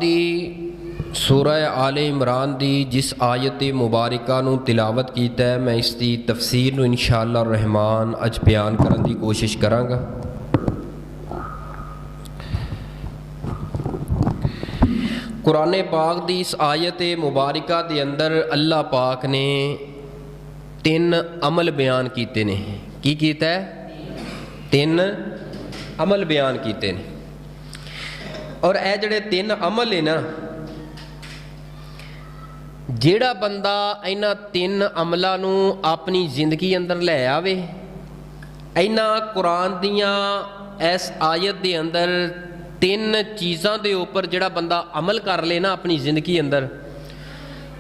دی سورہ آل عمران دی جس آیت مبارکہ نو تلاوت کیتا ہے میں اس دی تفسیر نو انشاءاللہ الرحمن اج بیان کرن دی کوشش کراں گا۔ قرآن پاک دی اس آیت مبارکہ دے اندر اللہ پاک نے تین عمل بیان کیتے نے۔ کی کیتا ہے؟ تین عمل بیان کیتے نے، اور اے جڑے تین عمل ہے نا، جیڑا بندہ اینا تین عملاں نو اپنی زندگی اندر لے آوے، اینا قرآن دیاں اس آیت دے اندر تین چیزاں دے اوپر جڑا بندہ عمل کر لے نا اپنی زندگی اندر،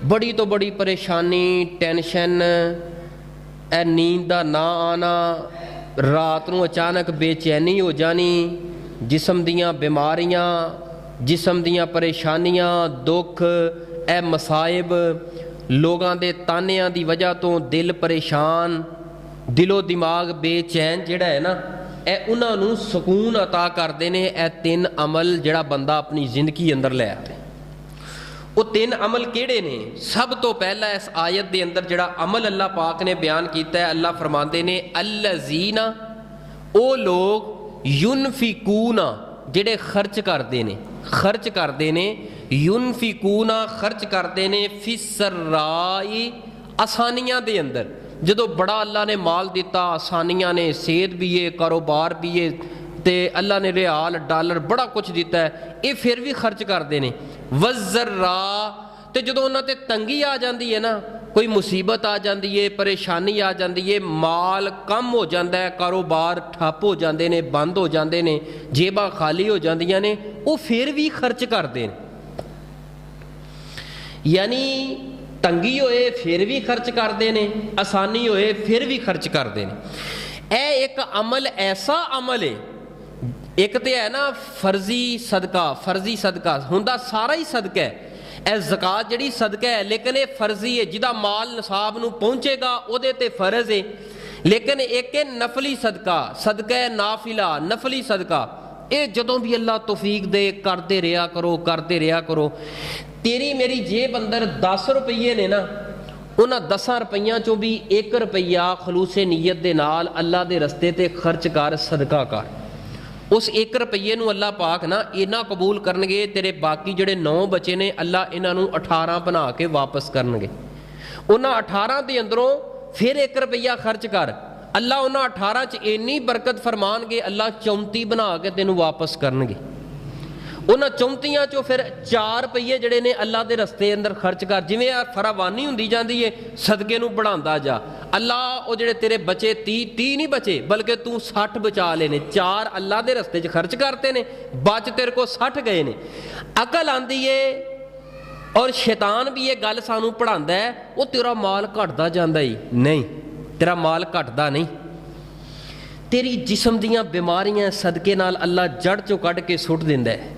بڑی تو بڑی پریشانی، ٹینشن، اے نیند دا نہ آنا، رات نو اچانک بے چینی ہو جانی، جسم دیاں بیماریاں، جسم دیاں پریشانیاں، دکھ، اے مصائب، لوگاں دے تانیاں دی وجہ تو دل پریشان، دل و دماغ بے چین جڑا ہے نا، اے انہاں نو سکون عطا کردے نے اے تین عمل جڑا بندہ اپنی زندگی اندر لے آوے۔ وہ تین عمل کیڑے نے؟ سب تو پہلا اس آیت دے اندر جڑا عمل اللہ پاک نے بیان کیتا ہے، اللہ فرماندے نے الذین، او لوگ ینفقون جڑے خرچ کردے نے، خرچ کردے نے، ینفقون خرچ کردے نے، فی السرائی آسانیاں دے اندر، جدو بڑا اللہ نے مال دیتا، آسانیاں نے، صحت بھی ہے، کاروبار بھی ہے، تے اللہ نے ریال ڈالر بڑا کچھ دیتا ہے، یہ پھر بھی خرچ کردے نے۔ والضراء، تے جدو انہاں تے تنگی آ جاندی ہے نا، کوئی مصیبت آ جاندی ہے، پریشانی آ جاندی ہے، مال کم ہو جاندہ ہے، کاروبار ٹھپ ہو جاندے نے، بند ہو جاندے نے، جیباں خالی ہو جاندیاں نے، وہ پھر بھی خرچ کردے نے۔ یعنی تنگی ہوئے پھر بھی خرچ کردے نے، آسانی ہوئے پھر بھی خرچ کردے نے۔ اے ایک عمل ایسا عمل ہے، ایک تے ہے نا فرضی صدقہ، فرضی صدقہ ہوندا سارا ہی صدقہ ہے، اے زکاة جڑی صدقہ ہے، لیکن یہ فرضی ہے، جدا مال نصاب نو پہنچے گا او دے تے فرض ہے، لیکن ایک ہے نفلی صدقہ، صدقہ نافلہ، نفلی صدقہ، اے جدوں بھی اللہ توفیق دے کرتے رہا کرو، کرتے رہا کرو۔ تیری میری جیب اندر 10 روپیے نے نا، انہاں 10 روپیاں چوں بھی 1 روپیہ خلوص نیت دے نال اللہ دے رستے تے خرچ کر، صدقہ کر، اس 1 روپیے نو اللہ پاک نا اینا قبول کرنگے، تیرے باقی جڑے 9 بچے نے اللہ انہاں نو 18 بنا کے واپس کرنگے۔ انہاں 18 دے اندروں پھر 1 روپیہ خرچ کر، اللہ انہاں 18 چ اینی برکت فرمان گے، اللہ 34 بنا کے تینوں واپس کرنگے۔ انہاں 34 چوں پھر 4 روپیے جڑے نے اللہ دے رستے اندر خرچ کر، جویں فراوانی ہوندی جاندی ہے، صدقے نو بڑھاندا جا، اللہ او جڑے تیرے بچے 30 نہیں بچے بلکہ تو 60 بچا لینے، 4 اللہ دے رستے چ خرچ کرتے نے، بچ تیرے کو 60 گئے نے۔ عقل آندی ہے اور شیطان بھی یہ گل سانو پڑھاندا ہے، وہ تیرا مال گھٹدا جاندا ہی نہیں، تیرا مال گھٹدا نہیں، تیری جسم دیاں بیماریاں صدقے نال اللہ جڑ چوں کڈ کے سٹ دیندا ہے۔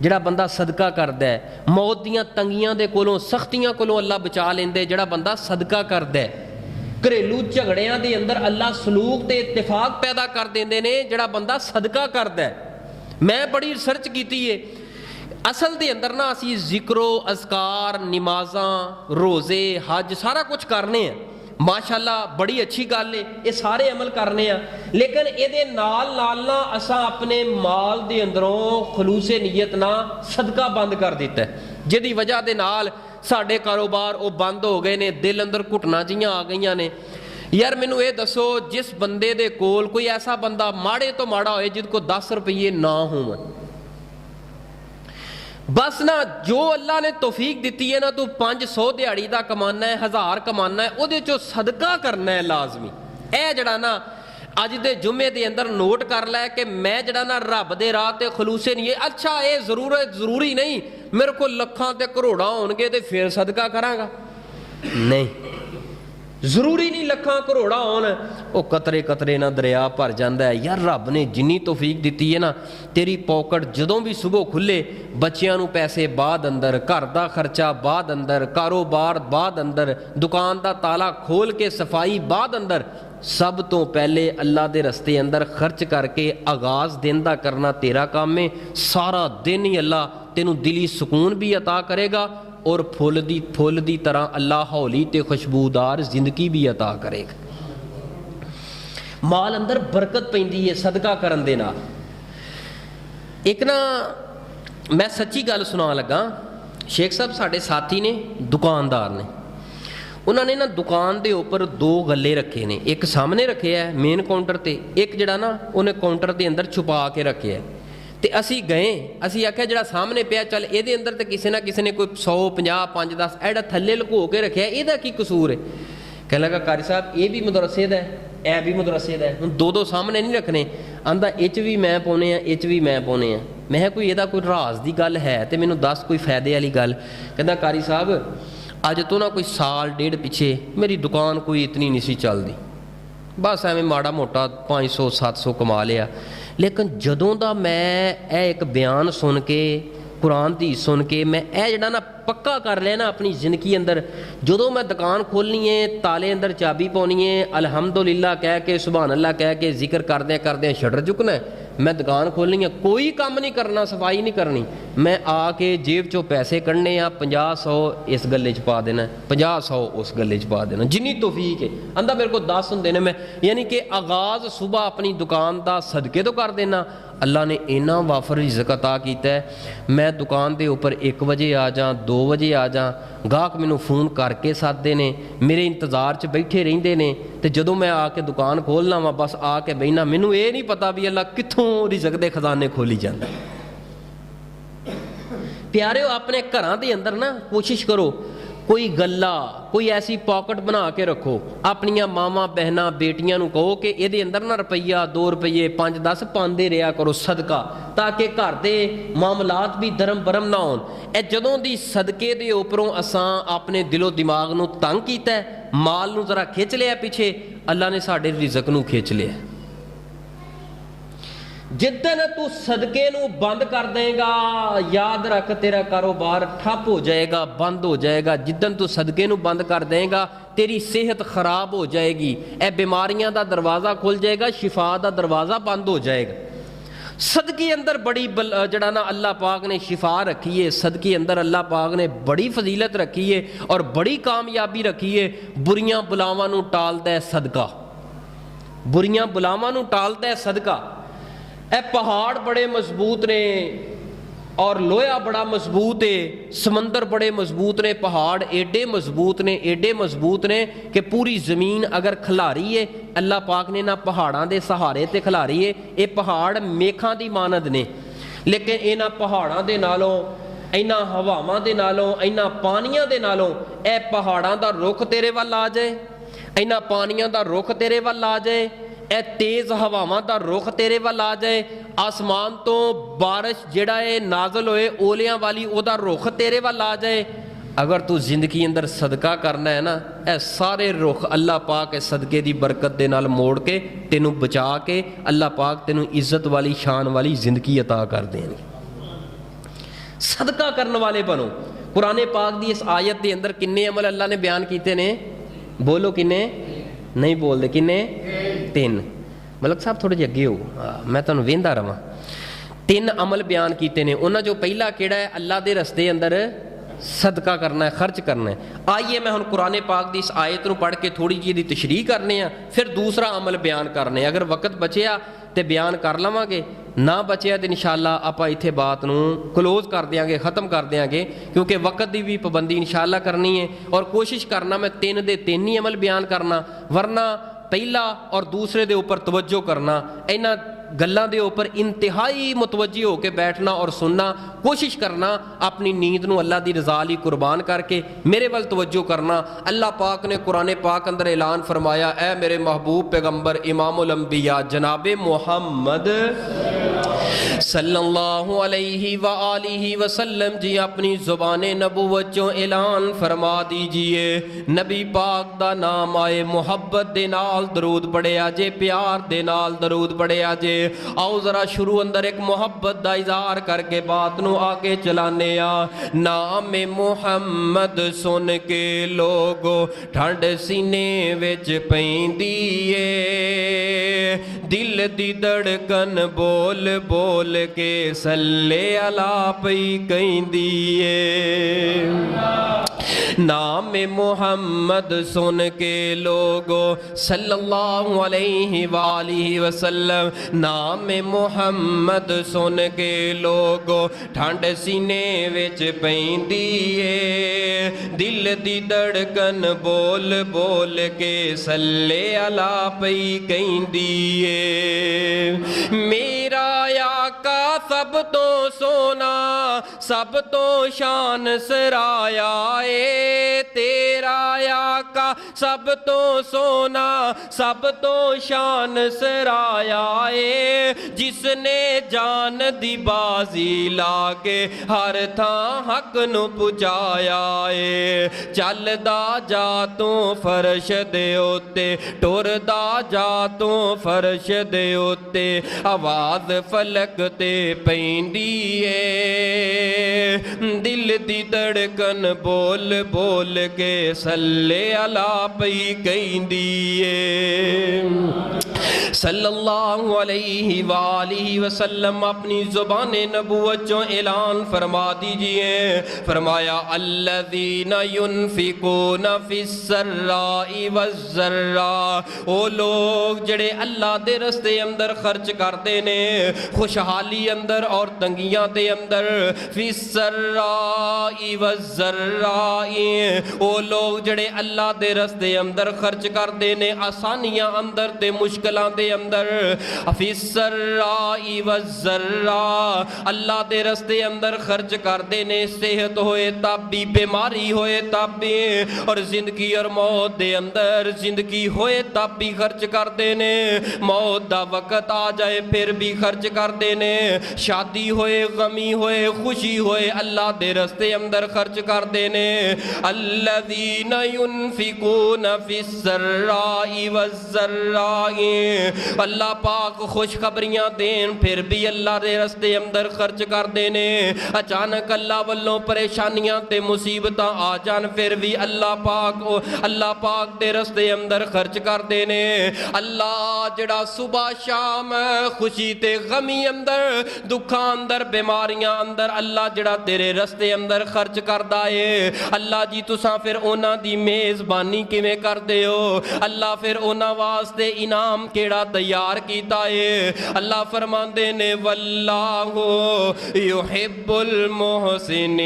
جڑا بندہ صدقہ کردا ہے، موت دیاں تنگیاں دے کولوں، سختیاں کولوں اللہ بچا لیندے جڑا بندہ صدقہ کردا ہے۔ گھریلو جھگڑیاں دے اندر اللہ سلوک تے اتفاق پیدا کر دیندے نے جڑا بندہ صدقہ کردا ہے۔ میں بڑی ریسرچ کیتی ہے، اصل دے اندر نا اسی ذکر و اذکار، نمازاں، روزے، حج سارا کچھ کرنے ہیں، ماشاءاللہ بڑی اچھی گل ہے، یہ سارے عمل کرنے ہیں، لیکن یہ نال نا اساں اپنے مال دے اندروں خلوص نیت نہ صدقہ بند کر دیتا ہے، جدی وجہ دے نال ساڈے کاروبار او بند ہو گئے نے، دل اندر گھٹنا جیاں آ گئیاں نے۔ یار مینوں یہ دسو، جس بندے دے کول کوئی ایسا بندہ ماڑے تو ماڑا ہوئے جد کو 10 روپیے نہ ہوں، بس نا جو اللہ نے توفیق دیتی ہے نا، تو 500 دیہڑی دا کمانا ہے، 1000 کمانا ہے، او دے چو صدقہ کرنا ہے لازمی۔ اے جڑا نا اج دے جمعے دے اندر نوٹ کر لے کہ میں جڑا نا رب دے راہ تے خلوص نہیں ہے، اچھا اے ضروری نہیں میرے کو لکھاں تے کروڑاں ہون گے تے پھر صدقہ کراں گا، نہیں، ضروری نہیں لکھاں کروڑاں ہون، او قطرے قطرے نہ دریا بھر جاندا ہے۔ یار رب نے جنی توفیق دیتی ہے نا، تیری پاکٹ جدوں بھی صبح کھلے، بچیاں نو پیسے بعد اندر، گھر دا خرچہ بعد اندر، کاروبار بعد اندر، دکان دا تالا کھول کے صفائی بعد اندر، سب تو پہلے اللہ دے رستے اندر خرچ کر کے آغاز دن دا کرنا تیرا کام ہے، سارا دن ہی اللہ ਤੈਨੂੰ ਦਿਲੀ ਸਕੂਨ ਵੀ ਅਤਾ ਕਰੇਗਾ ਔਰ ਫੁੱਲ ਦੀ ਤਰ੍ਹਾਂ ਅੱਲਾ ਹੌਲੀ ਤੇ ਖੁਸ਼ਬੂਦਾਰ ਜ਼ਿੰਦਗੀ ਵੀ ਅਤਾ ਕਰੇਗਾ। ਮਾਲ ਅੰਦਰ ਬਰਕਤ ਪੈਂਦੀ ਹੈ ਸਦਕਾ ਕਰਨ ਦੇ ਨਾਲ। ਇੱਕ ਨਾ ਮੈਂ ਸੱਚੀ ਗੱਲ ਸੁਣਾਉਣ ਲੱਗਾ, ਸ਼ੇਖ ਸਾਹਿਬ ਸਾਡੇ ਸਾਥੀ ਨੇ, ਦੁਕਾਨਦਾਰ ਨੇ, ਉਹਨਾਂ ਨੇ ਨਾ ਦੁਕਾਨ ਦੇ ਉੱਪਰ 2 ਗੱਲੇ ਰੱਖੇ ਨੇ, ਇੱਕ ਸਾਹਮਣੇ ਰੱਖਿਆ ਮੇਨ ਕਾਊਂਟਰ ਤੇ, ਇੱਕ ਜਿਹੜਾ ਨਾ ਉਹਨੇ ਕਾਊਂਟਰ ਦੇ ਅੰਦਰ ਛੁਪਾ ਕੇ ਰੱਖਿਆ। ਤੇ ਅਸੀਂ ਗਏ, ਅਸੀਂ ਆਖਿਆ ਜਿਹੜਾ ਸਾਹਮਣੇ ਪਿਆ ਚੱਲ ਇਹਦੇ ਅੰਦਰ ਤੇ ਕਿਸੇ ਨਾ ਕਿਸੇ ਨੇ ਕੋਈ 100 50 5 10 ਐਡਾ ਥੱਲੇ ਲੁਕੋ ਕੇ ਰੱਖਿਆ, ਇਹਦਾ ਕੀ ਕਸੂਰ ਹੈ? ਕਹਿਣ ਲੱਗਾ ਕਾਰੀ ਸਾਹਿਬ ਇਹ ਵੀ ਮਦਰਸੇ ਦਾ ਹੈ, ਇਹ ਵੀ ਮਦਰਸੇ ਦਾ ਹੈ, ਹੁਣ 2 ਸਾਹਮਣੇ ਨਹੀਂ ਰੱਖਣੇ। ਆਂਦਾ ਇਹ 'ਚ ਵੀ ਮੈਂ ਪਾਉਣੇ ਆ, ਇਹ 'ਚ ਵੀ ਮੈਂ ਪਾਉਣੇ ਆ। ਮੈਂ ਕਿਹਾ ਕੋਈ ਇਹਦਾ ਕੋਈ ਰਾਜ਼ ਦੀ ਗੱਲ ਹੈ ਤੇ ਮੈਨੂੰ ਦੱਸ, ਕੋਈ ਫਾਇਦੇ ਵਾਲੀ ਗੱਲ। ਕਹਿੰਦਾ ਕਾਰੀ ਸਾਹਿਬ ਅੱਜ ਤੋਂ ਨਾ ਕੋਈ ਸਾਲ ਡੇਢ ਪਿੱਛੇ ਮੇਰੀ ਦੁਕਾਨ ਕੋਈ ਇਤਨੀ ਨਹੀਂ ਸੀ ਚੱਲਦੀ, ਬਸ ਐਵੇਂ ਮਾੜਾ ਮੋਟਾ 500 700 ਕਮਾ ਲਿਆ। ਲੇਕਿਨ ਜਦੋਂ ਦਾ ਮੈਂ ਇਹ ਇੱਕ ਬਿਆਨ ਸੁਣ ਕੇ, ਕੁਰਾਨ ਦੀ ਸੁਣ ਕੇ, ਮੈਂ ਇਹ ਜਿਹੜਾ ਨਾ ਪੱਕਾ ਕਰ ਲਿਆ ਨਾ ਆਪਣੀ ਜ਼ਿੰਦਗੀ ਅੰਦਰ, ਜਦੋਂ ਮੈਂ ਦੁਕਾਨ ਖੋਲ੍ਹਣੀ ਹੈ ਤਾਲੇ ਅੰਦਰ ਚਾਬੀ ਪਾਉਣੀ ਹੈ, ਅਲਹਮਦੁਲਿਲਾ ਕਹਿ ਕੇ, ਸੁਭਾਨ ਅੱਲਾ ਕਹਿ ਕੇ, ਜ਼ਿਕਰ ਕਰਦਿਆਂ ਕਰਦਿਆਂ ਸ਼ਟਰ ਚੁੱਕਣਾ, ਮੈਂ ਦੁਕਾਨ ਖੋਲ੍ਹਣੀ ਹੈ, ਕੋਈ ਕੰਮ ਨਹੀਂ ਕਰਨਾ, ਸਫਾਈ ਨਹੀਂ ਕਰਨੀ, ਮੈਂ ਆ ਕੇ ਜੇਬ 'ਚੋਂ ਪੈਸੇ ਕੱਢਣੇ ਆ, 50 100 ਇਸ ਗੱਲੇ 'ਚ ਪਾ ਦੇਣਾ, 50 100 ਉਸ ਗੱਲੇ 'ਚ ਪਾ ਦੇਣਾ, ਜਿੰਨੀ ਤੋਫੀਕ ਹੈ। ਆਂਦਾ ਮੇਰੇ ਕੋਲ 10 ਹੁੰਦੇ ਨੇ, ਮੈਂ ਯਾਨੀ ਕਿ ਆਗਾਜ਼ ਸੁਬਹ ਆਪਣੀ ਦੁਕਾਨ ਦਾ ਸਦਕੇ ਤੋਂ ਕਰ ਦੇਣਾ। ਅੱਲਾ ਨੇ ਇੰਨਾ ਵਾਫਰ ਰਿਜ਼ਕ ਅਤਾ ਕੀਤਾ, ਮੈਂ ਦੁਕਾਨ ਦੇ ਉੱਪਰ 1 ਵਜੇ ਆ ਜਾਂ 2 ਵਜੇ ਆ ਜਾਂ, ਗਾਹਕ ਮੈਨੂੰ ਫੋਨ ਕਰਕੇ ਸੱਦਦੇ ਨੇ, ਮੇਰੇ ਇੰਤਜ਼ਾਰ 'ਚ ਬੈਠੇ ਰਹਿੰਦੇ ਨੇ, ਤੇ ਜਦੋਂ ਮੈਂ ਆ ਕੇ ਦੁਕਾਨ ਖੋਲ੍ਹਣਾ ਵਾ ਬਸ ਆ ਕੇ ਬਹਿਣਾ, ਮੈਨੂੰ ਇਹ ਨਹੀਂ ਪਤਾ ਵੀ ਅੱਲਾ ਕਿੱਥੋਂ ਰਿਜ਼ਕ ਦੇ ਖਜ਼ਾਨੇ ਖੋਲੀ ਜਾਂਦਾ। ਪਿਆਰਿਓ ਆਪਣੇ ਘਰਾਂ ਦੇ ਅੰਦਰ ਨਾ ਕੋਸ਼ਿਸ਼ ਕਰੋ ਕੋਈ ਗੱਲਾ, ਕੋਈ ਐਸੀ ਪਾਕਟ ਬਣਾ ਕੇ ਰੱਖੋ, ਆਪਣੀਆਂ ਮਾਵਾਂ ਭੈਣਾਂ ਬੇਟੀਆਂ ਨੂੰ ਕਹੋ ਕਿ ਇਹਦੇ ਅੰਦਰ ਨਾ ਰੁਪਈਆ 2 ਰੁਪਈਏ 5 10 ਪਾਉਂਦੇ ਰਿਹਾ ਕਰੋ ਸਦਕਾ, ਤਾਂ ਕਿ ਘਰ ਦੇ ਮਾਮਲਾਤ ਵੀ ਧਰਮ ਬਰਮ ਨਾ ਹੋਣ। ਇਹ ਜਦੋਂ ਦੀ ਸਦਕੇ ਦੇ ਉੱਪਰੋਂ ਅਸਾਂ ਆਪਣੇ ਦਿਲੋਂ ਦਿਮਾਗ ਨੂੰ ਤੰਗ ਕੀਤਾ, ਮਾਲ ਨੂੰ ਜ਼ਰਾ ਖਿੱਚ ਲਿਆ ਪਿੱਛੇ, ਅੱਲਾ ਨੇ ਸਾਡੇ ਰਿਜ਼ਕ ਨੂੰ ਖਿੱਚ ਲਿਆ। ਜਿੱਦਨ ਤੂੰ ਸਦਕੇ ਨੂੰ ਬੰਦ ਕਰ ਦੇਗਾ, ਯਾਦ ਰੱਖ ਤੇਰਾ ਕਾਰੋਬਾਰ ਠੱਪ ਹੋ ਜਾਏਗਾ, ਬੰਦ ਹੋ ਜਾਏਗਾ। ਜਿੱਦਨ ਤੂੰ ਸਦਕੇ ਨੂੰ ਬੰਦ ਕਰ ਦੇਗਾ ਤੇਰੀ ਸਿਹਤ ਖਰਾਬ ਹੋ ਜਾਏਗੀ, ਇਹ ਬਿਮਾਰੀਆਂ ਦਾ ਦਰਵਾਜ਼ਾ ਖੁੱਲ ਜਾਏਗਾ, ਸ਼ਿਫਾ ਦਾ ਦਰਵਾਜ਼ਾ ਬੰਦ ਹੋ ਜਾਏਗਾ। ਸਦਕੇ ਅੰਦਰ ਬੜੀ ਜਿਹੜਾ ਨਾ ਅੱਲਾਹ ਪਾਕ ਨੇ ਸ਼ਿਫਾ ਰੱਖੀ ਹੈ, ਸਦਕੇ ਅੰਦਰ ਅੱਲਾਹ ਪਾਕ ਨੇ ਬੜੀ ਫਜ਼ੀਲਤ ਰੱਖੀ ਹੈ ਔਰ ਬੜੀ ਕਾਮਯਾਬੀ ਰੱਖੀ ਹੈ। ਬੁਰੀਆਂ ਬਲਾਵਾਂ ਨੂੰ ਟਾਲਦਾ ਹੈ ਸਦਕਾ, ਬੁਰੀਆਂ ਬਲਾਵਾਂ ਨੂੰ ਟਾਲਦਾ ਹੈ ਸਦਕਾ। ਇਹ ਪਹਾੜ ਬੜੇ ਮਜ਼ਬੂਤ ਨੇ ਔਰ ਲੋਹਾ ਬੜਾ ਮਜ਼ਬੂਤ ਹੈ, ਸਮੁੰਦਰ ਬੜੇ ਮਜ਼ਬੂਤ ਨੇ, ਪਹਾੜ ਏਡੇ ਮਜ਼ਬੂਤ ਨੇ, ਏਡੇ ਮਜ਼ਬੂਤ ਨੇ ਕਿ ਪੂਰੀ ਜ਼ਮੀਨ ਅਗਰ ਖਿਲਾਰੀ ਹੈ, ਅੱਲਾਹ ਪਾਕ ਨੇ ਨਾ ਪਹਾੜਾਂ ਦੇ ਸਹਾਰੇ ਤੇ ਖਿਲਾਰੀ ਹੈ। ਇਹ ਪਹਾੜ ਮੇਖਾਂ ਦੀ ਮਾਨਦ ਨੇ, ਲੇਕਿਨ ਇਹਨਾਂ ਪਹਾੜਾਂ ਦੇ ਨਾਲੋਂ, ਇਹਨਾਂ ਹਵਾਵਾਂ ਦੇ ਨਾਲੋਂ, ਇਹਨਾਂ ਪਾਣੀਆਂ ਦੇ ਨਾਲੋਂ, ਇਹ ਪਹਾੜਾਂ ਦਾ ਰੁੱਖ ਤੇਰੇ ਵੱਲ ਆ ਜਾਏ, ਇਹਨਾਂ ਪਾਣੀਆਂ ਦਾ ਰੁੱਖ ਤੇਰੇ ਵੱਲ ਆ ਜਾਏ, ਇਹ ਤੇਜ਼ ਹਵਾਵਾਂ ਦਾ ਰੁੱਖ ਤੇਰੇ ਵੱਲ ਆ ਜਾਏ, ਆਸਮਾਨ ਤੋਂ ਬਾਰਿਸ਼ ਜਿਹੜਾ ਇਹ ਨਾਜ਼ਲ ਹੋਏ ਓਲਿਆਂ ਵਾਲੀ, ਉਹਦਾ ਰੁੱਖ ਤੇਰੇ ਵੱਲ ਆ ਜਾਏ, ਅਗਰ ਤੂੰ ਜ਼ਿੰਦਗੀ ਅੰਦਰ ਸਦਕਾ ਕਰਨਾ ਹੈ ਨਾ, ਇਹ ਸਾਰੇ ਰੁੱਖ ਅੱਲਾਹ ਪਾਕ ਇਹ ਸਦਕੇ ਦੀ ਬਰਕਤ ਦੇ ਨਾਲ ਮੋੜ ਕੇ ਤੈਨੂੰ ਬਚਾ ਕੇ ਅੱਲਾਹ ਪਾਕ ਤੈਨੂੰ ਇੱਜ਼ਤ ਵਾਲੀ ਸ਼ਾਨ ਵਾਲੀ ਜ਼ਿੰਦਗੀ ਅਤਾ ਕਰ ਦੇਣਗੇ। ਸਦਕਾ ਕਰਨ ਵਾਲੇ ਬਣੋ। ਕੁਰਾਨ ਪਾਕ ਦੀ ਇਸ ਆਇਤ ਦੇ ਅੰਦਰ ਕਿੰਨੇ ਅਮਲ ਅੱਲਾਹ ਨੇ ਬਿਆਨ ਕੀਤੇ ਨੇ? ਬੋਲੋ ਕਿੰਨੇ? ਨਹੀਂ ਬੋਲਦੇ ਕਿੰਨੇ? 3। ਮਲਕ ਸਾਹਿਬ ਥੋੜੇ ਜਿਹੇ ਅੱਗੇ ਹੋ, ਮੈਂ ਤੁਹਾਨੂੰ ਵੇਂਦਾ ਰਵਾਂ। 3 ਅਮਲ ਬਿਆਨ ਕੀਤੇ ਨੇ। ਉਹਨਾਂ ਚੋਂ ਪਹਿਲਾ ਕਿਹੜਾ ਹੈ? ਅੱਲਾਹ ਦੇ ਰਸਤੇ ਅੰਦਰ ਸਦਕਾ ਕਰਨਾ ਹੈ, ਖਰਚ ਕਰਨਾ ਹੈ। ਆਈਏ ਮੈਂ ਹੁਣ ਕੁਰਾਨ ਪਾਕ ਦੀ ਇਸ ਆਇਤ ਨੂੰ ਪੜ੍ਹ ਕੇ ਥੋੜੀ ਜਿਹੀ ਦੀ ਤਸ਼ਰੀਹ ਕਰਨੇ ਆ, ਫਿਰ ਦੂਸਰਾ ਅਮਲ ਬਿਆਨ ਕਰਨੇ। ਅਗਰ ਵਕਤ ਬਚਿਆ ਤੇ ਬਿਆਨ ਕਰ ਲਵਾਂਗੇ, ਨਾ ਬਚਿਆ ਤੇ ਇਨਸ਼ਾਅੱਲਾ ਆਪਾਂ ਇੱਥੇ ਬਾਤ ਨੂੰ ਕਲੋਜ਼ ਕਰ ਦਿਆਂਗੇ, ਖ਼ਤਮ ਕਰ ਦਿਆਂਗੇ, ਕਿਉਂਕਿ ਵਕਤ ਦੀ ਵੀ ਪਾਬੰਦੀ ਇਨਸ਼ਾਅੱਲਾ ਕਰਨੀ ਹੈ ਔਰ ਕੋਸ਼ਿਸ਼ ਕਰਨਾ ਮੈਂ 3 ਦੇ 3 ਹੀ ਅਮਲ ਬਿਆਨ ਕਰਨਾ, ਵਰਨਾ ਪਹਿਲਾ ਔਰ ਦੂਸਰੇ ਦੇ ਉੱਪਰ ਤਵੱਜੋ ਕਰਨਾ, ਇਹਨਾਂ ਗੱਲਾਂ ਦੇ ਉੱਪਰ ਇੰਤਹਾਈ ਮੁਤਵੱਜੀ ਹੋ ਕੇ ਬੈਠਣਾ ਔਰ ਸੁਣਨਾ, ਕੋਸ਼ਿਸ਼ ਕਰਨਾ ਆਪਣੀ ਨੀਂਦ ਨੂੰ ਅੱਲਾਹ ਦੀ ਰਜ਼ਾ ਲਈ ਕੁਰਬਾਨ ਕਰਕੇ ਮੇਰੇ ਵੱਲ ਤਵੱਜੋ ਕਰਨਾ। ਅੱਲਾਹ ਪਾਕ ਨੇ ਕੁਰਾਨ ਪਾਕ ਅੰਦਰ ਐਲਾਨ फरमाया, ऐ मेरे महबूब पैगंबर इमामुल अंबिया जनाब मोहम्मद सल्लल्लाहु अलैहि व आलिहि वसल्लम जी अपनी ज़ुबान नबूवत चों ऐलान फरमा दीजिए, नबी पाक दा नाम आए, मुहब्बत दे नाल दरूद पढ़िया जे, प्यार दे नाल दरूद पढ़िया जे। आओ जरा शुरू अंदर एक मुहब्बत दा इज़हार करके बात नू आगे चलाने आ। नाम मुहम्मद सुन के लोगो ठंड सीने विच पैंदी ए, दिल दी धड़कन बोल बोल बोल के सल्ले अला पई कहंदी ए। नाम मुहम्मद सुन के लोगो सल्लल्लाहु अलैहि वालिहि वसल्लम, नाम मुहम्मद सुन के लोगो ठंड सीने विच पैंदी ए। दिल दी धड़कन बोल बोल के सल्ले अला पई कहंदी ए। मेरा आका सब तो सोना सब तो शान सराया ए। तेरा आका सब तो सोना सब तो शान सराया ए। जिसने जान दी बाजी लाके हर थां हक नू पुजाया ए। चलदा जा तू फर्श दे उत्ते टुरदा जा तू फर्श दे उत्ते आवाज फलक ते पैंदी ए। दिल दी धड़कन बोल बोल के सल्ले अला पई कहंदी ए। सल्लल्लाहु अलैहि वालिहि वसल्लम अपनी ज़ुबान नबूवत जो ऐलान फरमा दीजिए। फरमाया अल्लज़ीना युनफिकूना फिस्सर्राई वज़्ज़र्रा, ओ लोग जड़े अल्लाह दे रस्ते अंदर खर्च करते ने खुशहाली अंदर और तंगियां दे अंदर। फिस्सर्राई वज़्ज़र्राई, ओ लोग जड़े अल्लाह दे रस्ते अंदर खर्च करते ने आसानियां अंदर ते मुश्किलां दे अंदर। फिस्सर्राई वज़्ज़र्रा, अल्लाह दे रस्ते अंदर खर्च करते ने सेहत होए तब भी बीमारी होए तब भी, और जिंदगी और मौत दे अंदर जिंदगी होए तब भी खर्च करते ने। मौत दा वक्त आ जाए फिर भी खर्च करते ने। शादी होए गमी होए खुशी होए अल्लाह दे रस्ते अंदर खर्च करते ने। अल्लज़ीना युनफिकूना फिस्सर्राई वज़्ज़र्राई, अल्लाह पाक खुशखबरियां देन फिर भी अल्लाह दे रस्ते अंदर खर्च करते ने। अचानक अल्लाह वल्लों परेशानियां ते मुसीबतां आ जान फिर भी अल्लाह पाक दे रस्ते अंदर खर्च करते ने। अल्लाह जड़ा सुबह शाम खुशी ते गमी अंदर दुखा अंदर बीमारियां अंदर अल्लाह जड़ा तेरे रस्ते अंदर खर्च करदा है। अल्लाह जी तुसां फिर उन्हां दी मेज़बानी किवें करदे हो? अल्लाह फिर उन्हां वास्ते इनाम केड़ा तैयार कीता है? अल्लाह फरमांदे ने वल्लाहु युहिब्बुल मुहसिनीन,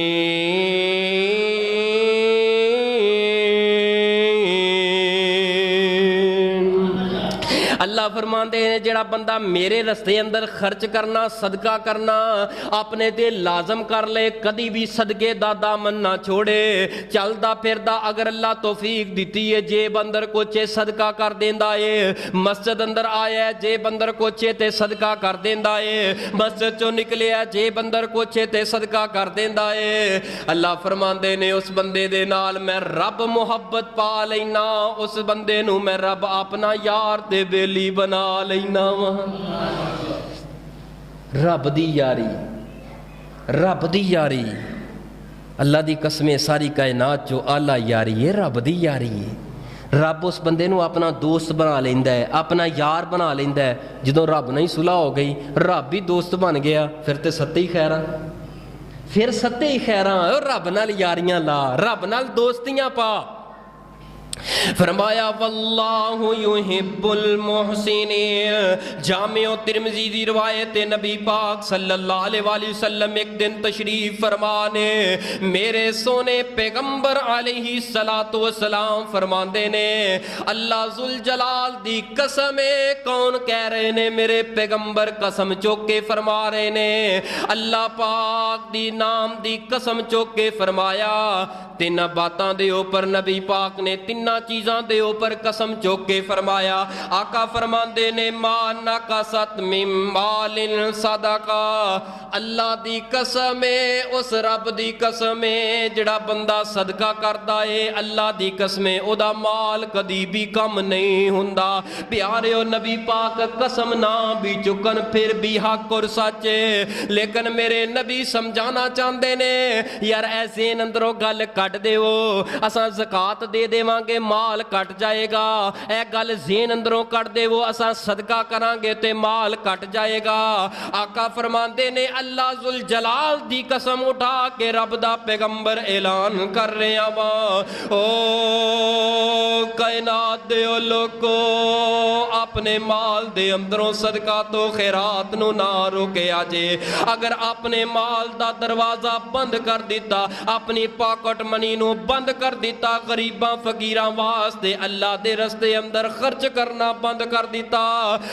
अल्लाह फरमाते हैं जेड़ा बंदा मेरे रस्ते अंदर खर्च करना सदका करना अपने ते लाजम कर ले, कदी भी सदके दा दामन ना छोड़े। चलदा फिरदा अगर अल्लाह तौफीक दिती है जेब अंदर कोचे सदका कर देंदा है। मस्जिद अंदर आया है जेब अंदर कोचे ते सदका कर देंदा है। मस्जिद चो निकले जेब अंदर कोचे ते सदका कर देंदा है। अल्लाह फरमाते ने उस बंदे दे नाल मैं रब मुहब्बत पा लेना, उस बंदे नू मैं रब अपना यार ते बेली बना लेना वा। रब दी यारी, रब दी यारी, अल्लाह दी कसमें सारी कायनात जो आला यारी है रब दी यारी है। रब उस बंदे नू अपना दोस्त बना लेंदा है, अपना यार बना लेंदा है। जदों रब नहीं सुलह हो गई रब भी दोस्त बन गया फिर तो सत्ते ही खैरा, फिर सत्ते ही खैरा। रब नाल यारियां ला, रब नाल दोस्तियां पा। फरमाया वल्लाहु युहिब्बुल मुहसिनीन। जामिओ तिरमिज़ी दी रिवायत नबी पाक सल्लल्लाहु अलैहि वसल्लम एक दिन तशरीफ फरमाने मेरे सोने पैगंबर अलैहि सलातो वसलाम फरमाते ने अल्लाह जुल जलाल दी कसम है। कौन कह रहे ने? मेरे पैगंबर कसम चुक के फरमा रहे ने। अल्लाह पाक दी नाम दी कसम चुक के फरमाया। तिन बातां दे ऊपर नबी पाक ने तिन्ना चीज़ां दे ऊपर कसम चुक के फरमाया। आका फरमाते ने माना कसत मिन मालिन सदका। अल्लाह दी कसम है, उस रब दी कसम है जिहड़ा बंदा सदका करदा है अल्लाह दी कसम है ओदा माल कदी भी कम नहीं हुंदा। प्यारे नबी पाक कसम ना भी चुकन फिर भी हक और सच है। लेकिन मेरे नबी समझाना चाहते ने यार ऐसे अंदरों गल कट देवो, असां ज़कात दे देवांगे माल कट जाएगा। ए गल ज़हन अंदरों कट दे, वो असा सदका करांगे ते माल कट जाएगा। आका फरमाते ने अल्लाह जुल जलाल दी कसम उठा के रब दा पैगंबर ऐलान कर रहे वा, ओ कायनात दे लोगो अपने माल दे अंदरों सदका तो खैरात नू ना रोकिया जे। अगर अपने माल दा दरवाजा बंद कर दिता, अपनी पॉकेट मनी नू बंद कर दिता, गरीबां फकीरां वास्ते अल्लाह दे रस्ते अंदर खर्च करना बंद कर दिता,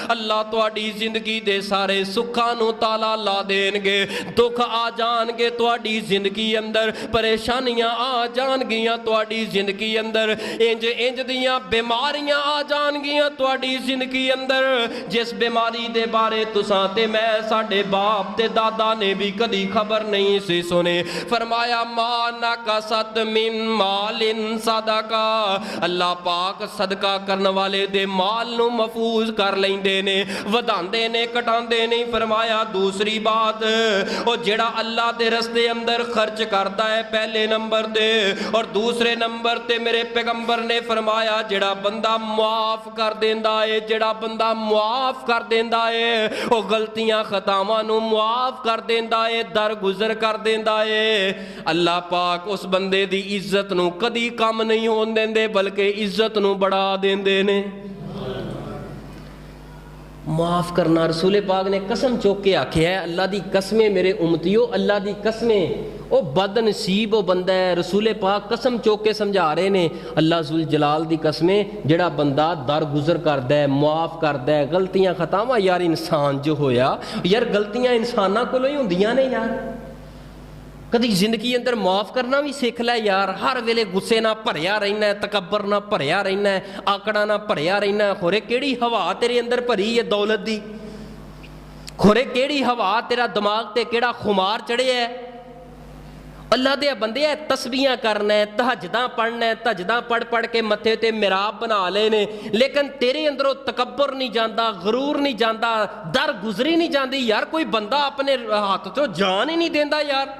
अल्लाह तुहाडी जिंदगी दे सारे सुखां नू ताला ला देणगे। दुख आ जाणगे तुहाडी जिंदगी अंदर, परेशानियां आ जाणगियां तुहाडी जिंदगी अंदर, इंज इंज दियां बीमारियां आ जाणगियां तुहाडी जिंदगी अंदर जिस बीमारी दे बारे तुसां ते मैं साडे बाप ते दादा ने भी कदी खबर नहीं सी सुने। फरमाया माना का सत मिन मालिन सदका, अल्लाह पाक सदका करने वाले दे माल नू महफूज कर लेंदे ने, वधांदे ने घटांदे नहीं। फरमाया दूसरी बात, ओ जेड़ा अल्लाह दे रस्ते अंदर खर्च करता है पहले नंबर ते, और दूसरे नंबर ते मेरे पैगंबर ने फरमाया जेड़ा बंदा मुआफ कर देंदा है, जेड़ा बंदा मुआफ कर देंदा है, ओ गलतियां खतावां नू मुआफ कर देंदा है, दर गुजर कर देंदा है। अल्लाह पाक उस बंदे दी इज्जत नू कदी कम नहीं होन देंदे, बल्कि इज्जत नू बढ़ा देंदे ने। माफ करना, रसूल पाक ने कसम चुक के आख्या है, अल्लाह दी कसमें मेरे उम्मतियों, अल्लाह दी कसमें, ओ बदनसीब ओ बंदा है। रसूल पाक कसम चुक के समझा रहे ने, अल्लाह जुल जलाल दी कसमें जेड़ा बंदा दर गुजर करदा है, मुआफ करदा है, गलतियां खतावां। यार इंसान जो होया, यार गलतियां इंसानां कोलों ही हुंदियां ने यार, कदी जिंदगी अंदर माफ करना भी सीख लै यार। हर वेले गुस्से ना भरिया रहना है, तकबर ना भरिया रहना है, आकड़ा ना भरिया रहना है। खोरे केड़ी हवा तेरे अंदर भरी है दौलत दी, खोरे केड़ी हवा तेरा दिमाग ते केड़ा खुमार चढ़े है। अल्लाह दे बंदे है, तस्बीहां करना है, तहज्जुदां पढ़ना है, तहज्जुदां पढ़ पढ़ के मत्थे ते मिराब बना लेने, लेकिन तेरे अंदरों तकब्बर नहीं जाता, गरूर नहीं जाता, दर गुजरी नहीं जाती। यार कोई बंदा अपने हाथ चों जान ही नहीं देंदा यार।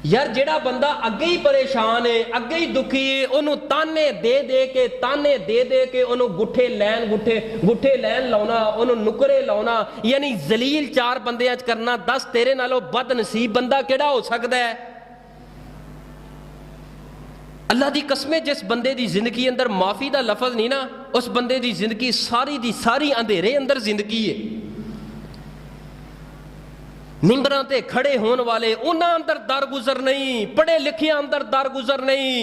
यार जेड़ा बंदा अगे ही परेशान है, अगे ही दुखी है, उन्होंने ताने दे के उन्होंने गुठे लैन लाना, उन्होंने नुकरे लाना, यानी जलील चार बंदियां च करना। दस तेरे नालों बदनसीब बंदा केड़ा हो सकता है। अल्लाह दी कसमें जिस बंदे दी जिंदगी अंदर माफी दा लफज नहीं ना, उस बंदे दी जिंदगी सारी दी सारी अंधेरे अंदर जिंदगी है। मिंबरां ते खड़े होने वाले उन्हां अंदर दर गुजर नहीं, पढ़े लिखे अंदर दर गुजर नहीं,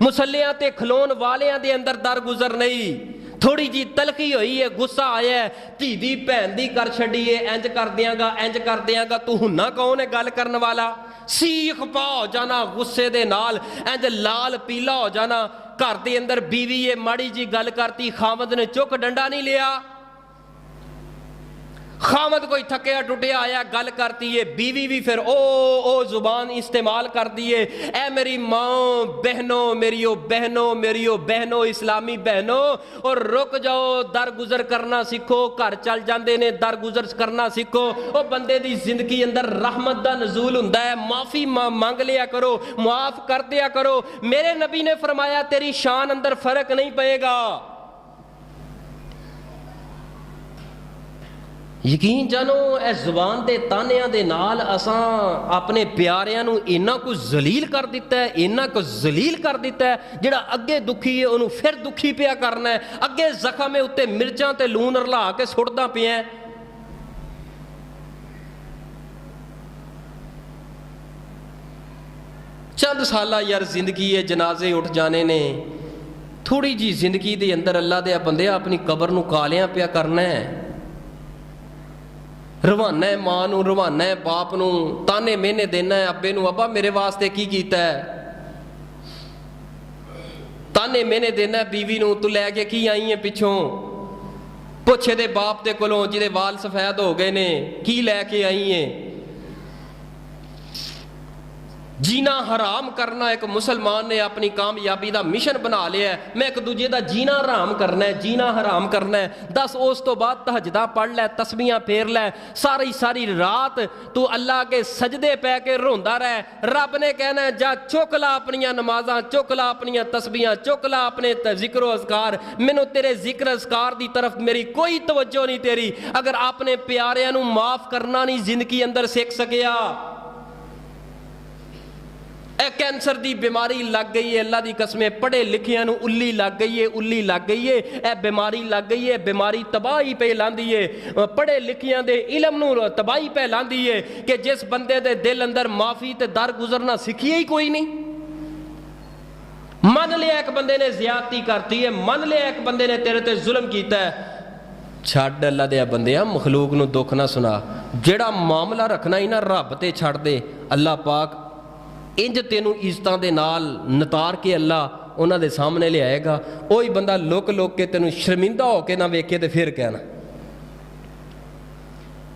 मुसल्लियां ते खलोन वालियां दे अंदर दर गुजर नहीं। थोड़ी जी तलखी हुई है, गुस्सा आया है, धी दी भैन दी कर छड़ी है, इंज कर दियांगा, तू हुन्ना कौन है गल करने वाला। सीख पा हो जाना गुस्से दे नाल, इंज लाल पीला हो जाना। घर दे अंदर बीवी है, माड़ी जी गल करती, खामद ने चुक डंडा नहीं लिया, खामद कोई थकिया टुटिया आया गल करती है, बीवी भी फिर ओ जुबान इस्तेमाल कर दिए, ए मेरी माँ बहनों, मेरी ओ बहनों, इस्लामी बहनों, और रुक जाओ, दर गुजर करना सीखो। घर चल जाते ने, दर गुजर करना सीखो। ओ बंदे दी जिंदगी अंदर रहमत दा नजूल हुंदा है, माफी मांग लिया करो, मुआफ कर दिया करो। मेरे नबी ने फरमाया तेरी शान अंदर फर्क नहीं पएगा। यकीन जानो इस जुबान के तानिया दे नाल असां अपने प्यारियां नू इन्ना कुछ जलील कर दिता है, इन्ना कुछ जलील कर दिता है। जिहड़ा अगे दुखी है उन्होंने फिर दुखी पिया करना है, अगे जख्म है उत्ते मिर्चां ते लून रला के सुटदा पिया। चंद साल यार जिंदगी है, जनाजे उठ जाने ने, थोड़ी जी जिंदगी के अंदर अल्लाह दे बंदे अपनी कबर नू कालियां पिया करना है। रवाना है मां नू, रवाना है बाप नू, ताने मेहने देना है अब्बे नू, अब्बा मेरे वास्ते की कीता है, ताने मेहने देना है बीवी नू, तू लैके की आई है पिछों, पुछे दे बाप दे कोलों जिहदे वाल सफेद हो गए ने, की लैके आई है। जीना हराम करना एक मुसलमान ने अपनी कामयाबी का मिशन बना लिया है। मैं एक दूजे का जीना हराम करना है, जीना हराम करना है। दस उस तो बाद तहजदा पढ़ लै, तस्बीहां फेर लै, सारी सारी रात तू अल्लाह के सजदे पै के रोंदा रह। रब ने कहना है जा चुक ला अपनियां नमाज़ां, चुक ला अपनियां तस्बीहां, चुक ला अपने जिक्र अज़कार। मैनू तेरे जिक्र अज़कार की तरफ मेरी कोई तवज्जो नहीं तेरी। अगर अपने प्यारियां नू माफ़ करना नहीं जिंदगी अंदर सीख सकिया, कैंसर की बीमारी लग गई है, अल्लाह की कसमें पढ़े लिखिया नू उल्ली लग गई है, उल्ली लग गई है, ए बीमारी लग गई है, बीमारी तबाही पे लांदी है। पढ़े लिखिया दे इलम नू तबाही पे लांदी है कि जिस बंदे दे दिल अंदर माफी ते दर गुजरना सीखी ही कोई नहीं। मन लिया एक बंदे ने ज्यादती करती है, मन लिया एक बंदे ने तेरे ते जुल्म किया है, छड़ अल्लाह दे बंदे मखलूक नू दुख ना सुना। जेड़ा मामला रखना ही ना रब ते छड़ दे, अल्लाह पाक इंज तेनू इज्जतां दे नाल नतार के अल्लाह उन्हां दे सामने ले आएगा। वही बंदा लुक लुक के तेनू शर्मिंदा होके ना वेखे ते फिर कहना।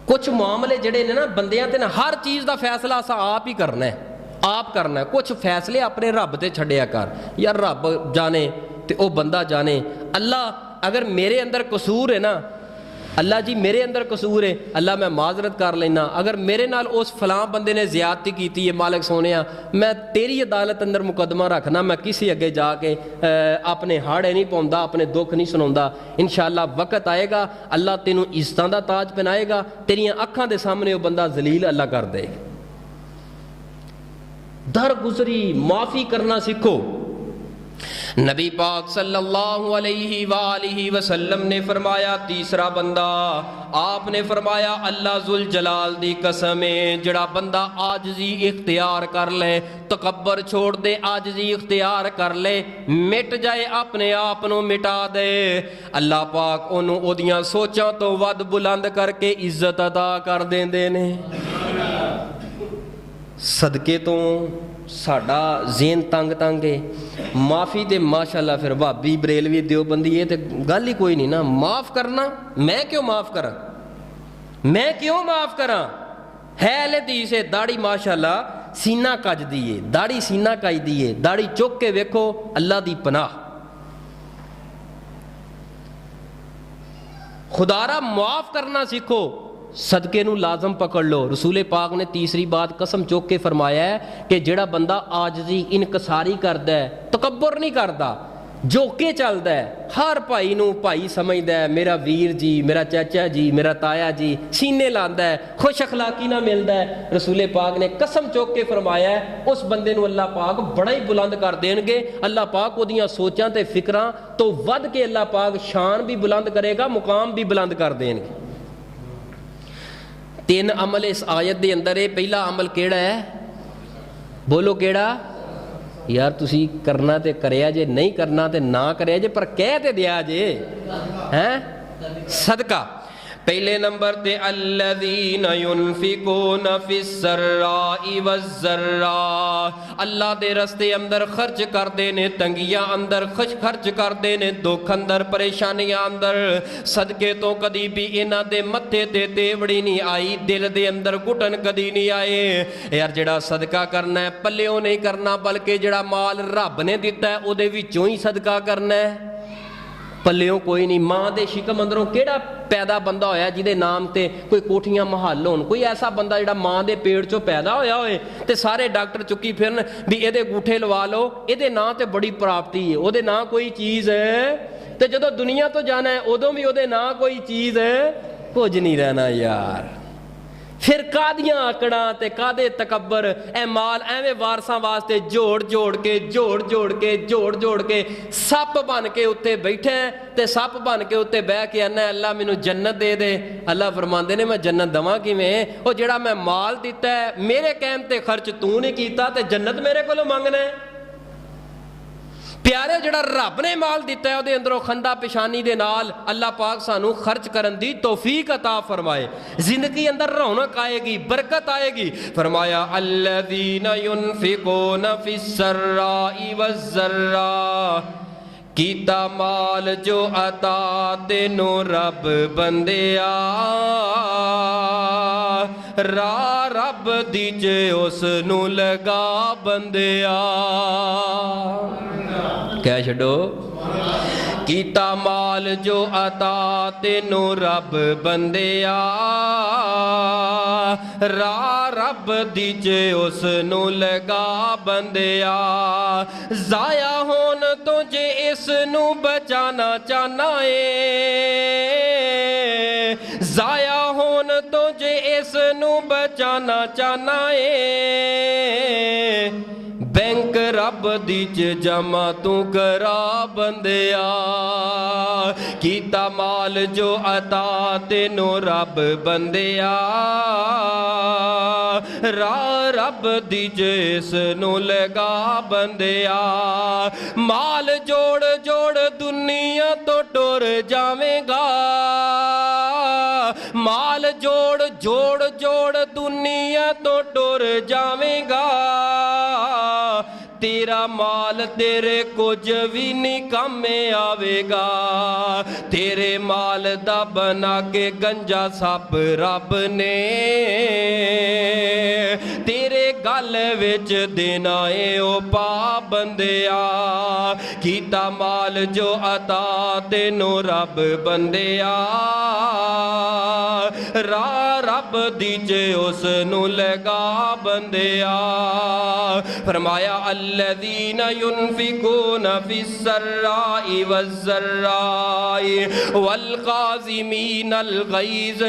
कुछ मामले जड़े ने ना बंदियां ते ना हर चीज़ का फैसला असा आप ही करना है, आप करना है। कुछ फैसले अपने रब ते छड्डिया कर, यार रब जाने ते ओ बंदा जाने। अल्लाह अगर मेरे अंदर कसूर है ना, अल्लाह जी मेरे अंदर कसूर है, अल्लाह मैं माजरत कर लेना। अगर मेरे नाल उस फलां बंदे ने ज्यादती की है, मालिक सोने मैं तेरी अदालत अंदर मुकदमा रखना, मैं किसी अगे जाके अपने हाड़े नहीं पाउंदा, अपने दुख नहीं सुनाउंदा। इंशाअल्लाह वक्त आएगा अल्लाह तेनू इज्जतां दा ताज पहनाएगा, तेरियां अखां दे सामने वो बंदा जलील अल्लाह कर देगा। दर गुजरी माफ़ी करना सीखो। नबी पाक सल्लल्लाहु अलैहि वालिहि वसल्लम ने फरमाया तीसरा बंदा, आपने फरमाया अल्लाह जुल जलाल दी कसम है, जड़ा बंदा आजजी इख्तियार कर ले, तकब्बर छोड़ दे, आजजी इख्तियार कर ले, मिट जाए अपने आप नू मिटा दे, अल्लाह पाक ओनू ओदियां सोचां तो वध बुलंद करके इज्जत अदा कर देंदे ने। सदके तो साडा ज़ेन तंग तंग है। माफ़ी तो माशाअल्लाह फिर भाभी बरेलवी देवबंदी ये तो गल ही कोई नहीं ना। माफ़ करना मैं क्यों माफ़ करा, मैं क्यों माफ़ करा। है लतीफ़ से दाढ़ी माशाअल्लाह सीना कज दी है, दाढ़ी सीना कज दी है, दाढ़ी चुक के वेखो अल्लाह दी पनाह। खुदारा माफ़ करना सीखो, सदके नू लाजम पकड़ लो। रसूल पाक ने तीसरी बात कसम चुक के फरमाया है कि जेड़ा बंदा आजजी इनकसारी करदा है, तकब्बर नहीं करता, जोके चलता है, हर भाई नू भाई समझदा है, मेरा वीर जी, मेरा चाचा जी, मेरा ताया जी, सीने लांदा है, खुश अखलाकी ना मिलता है। रसूल पाक ने कसम चुक के फरमाया है उस बंदे नू अल्लाह पाक बड़ा ही बुलंद कर देंगे। अल्लाह पाक ओदियां सोचां ते फिक्रां तो वध के अल्लाह पाक शान भी बुलंद करेगा, मुकाम भी बुलंद कर देंगे। तीन अमल इस आयत के अंदर है। पहला अमल केड़ा है, बोलो केड़ा। यार तुसी करना ते करिया जे, नहीं करना ते ना करिया जे, पर कह ते दिया जे हैं। सदका पहले नंबर ते अल्लज़ीना युनफिकूना फिस्सर्राई वज़्ज़र्रा, अल्लाह दे रस्ते अंदर खर्च करते ने, तंगियां अंदर खर्च करते ने, दुख अंदर परेशानियां अंदर। सदके तो कदी भी इन्हां दे मत्थे ते तेवड़ी नहीं आई, दिल दे अंदर घुटन कदी नहीं आए। यार जेड़ा सदका करना है पल्लियों नहीं करना, बल्कि जेड़ा माल रब ने दिता है उहदे विचों ही सदका करना है, पल्लियों कोई नहीं। मां दे शिकम अंदरों केड़ा पैदा बंदा होया जिहदे नाम ते कोई कोठियां महल होन, कोई ऐसा बंदा जिहड़ा मां दे पेट चों पैदा होया होए ते सारे डॉक्टर चुकी फिरन भी इहदे गूठे लवा लो, इहदे नां ते बड़ी प्राप्ति है, उहदे नां कोई चीज़ है, ते जदों दुनिया तो जाना है उदों भी उहदे नां कोई चीज़ है, कुछ नहीं रहना यार। फिर कादियां आकड़ा ते कादे तकब्बर, ए माल एवें वारसां वास्ते जोड़ जोड़ के सप बन के उत्ते बैठे ते सप बन के उत्ते बह के आना अल्लाह मैनू जन्नत दे दे। अल्लाह फरमांदे ने मैं जन्नत दवां किवें, ओ जेड़ा मैं माल दिता है मेरे कहण ते खर्च तू नहीं कीता ते जन्नत मेरे कोलों मंगना है। प्यारे जेड़ा रब ने माल दिता है उहदे अंदरों खंदा पेशानी दे नाल अल्लाह पाक सानू खर्च करन दी तौफीक अता फरमाए, जिंदगी अंदर रौनक आएगी, बरकत आएगी। फरमाया अल्लज़ीना युनफिकूना फिस्सर्राई वज़्ज़र्रा, कीता माल जो अता तेनू रब बंदिया, ਰਾਹ ਰੱਬ ਦੀ ਚ ਉਸ ਨੂੰ ਲਗਾ ਬੰਦਿਆ। ਕਹਿ ਛੱਡੋ ਕੀਤਾ ਮਾਲ ਜੋ ਅਤਾ ਤੈਨੂੰ ਰੱਬ ਬੰਦਿਆ, ਰਾਹ ਰੱਬ ਦੀ ਚ ਉਸ ਨੂੰ ਲਗਾ ਬੰਦਿਆ। ਜ਼ਾਇਆ ਹੋਣ ਤੋਂ ਜੇ ਇਸ ਨੂੰ ਬਚਾਣਾ ਚਾਹਨਾ ਏ, ਜ਼ਾਇਆ ਹੋਣ ਤੋਂ ਜੇ ਇਸ ਨੂੰ ਬਚਾਣਾ ਚਾਹਨਾ ਏ, ਬੈਂਕ ਰੱਬ ਦੀ ਚ ਜਮਾ ਤੂੰ ਕਰਾ ਬੰਦਿਆ। ਕੀਤਾ ਮਾਲ ਜੋ ਅਤਾ ਤੈਨੂੰ ਰੱਬ ਬੰਦਿਆ, ਰਾਹ ਰੱਬ ਦੀ ਜਿਸ ਨੂੰ ਲਗਾ ਬੰਦਿਆ। ਮਾਲ ਜੋੜ ਜੋੜ ਦੁਨੀਆ ਤੋਂ ਟੁਰ ਜਾਵੇਂਗਾ, ਮਾਲ ਜੋੜ ਜੋੜ ਜੋੜ ਦੁਨੀਆ ਤੋਂ ਟੁਰ ਜਾਵੇਂਗਾ। ਤੇਰਾ ਮਾਲ ਤੇਰੇ ਕੁਝ ਵੀ ਨਹੀਂ ਕੰਮ ਆਵੇਗਾ, ਤੇਰੇ ਮਾਲ ਦਾ ਬਣਾ ਕੇ ਗੰਜਾ ਸੱਪ ਰੱਬ ਨੇ ਤੇਰੇ ਗਲ ਵਿੱਚ ਦੇਣਾ ਏ ਉਹ ਪਾ ਬੰਦਿਆ। ਕੀਤਾ ਮਾਲ ਜੋ ਅਤਾ ਤੈਨੂੰ ਰੱਬ ਬੰਦਿਆ, ਰਾਹ ਰੱਬ ਦੀ ਜੇ ਉਸ ਨੂੰ ਲਗਾ ਬੰਦਿਆ। ਫਰਮਾਇਆ ਅੱਲਜ਼ੀਨਾ ਯੁਨਫਿਕੂਨਾ ਫਿਸਰਾਈ ਵਜ਼ਰਾਈ ਵਲਕਾਜ਼ਿਮੀਨਾ ਅਲਗੈਜ਼।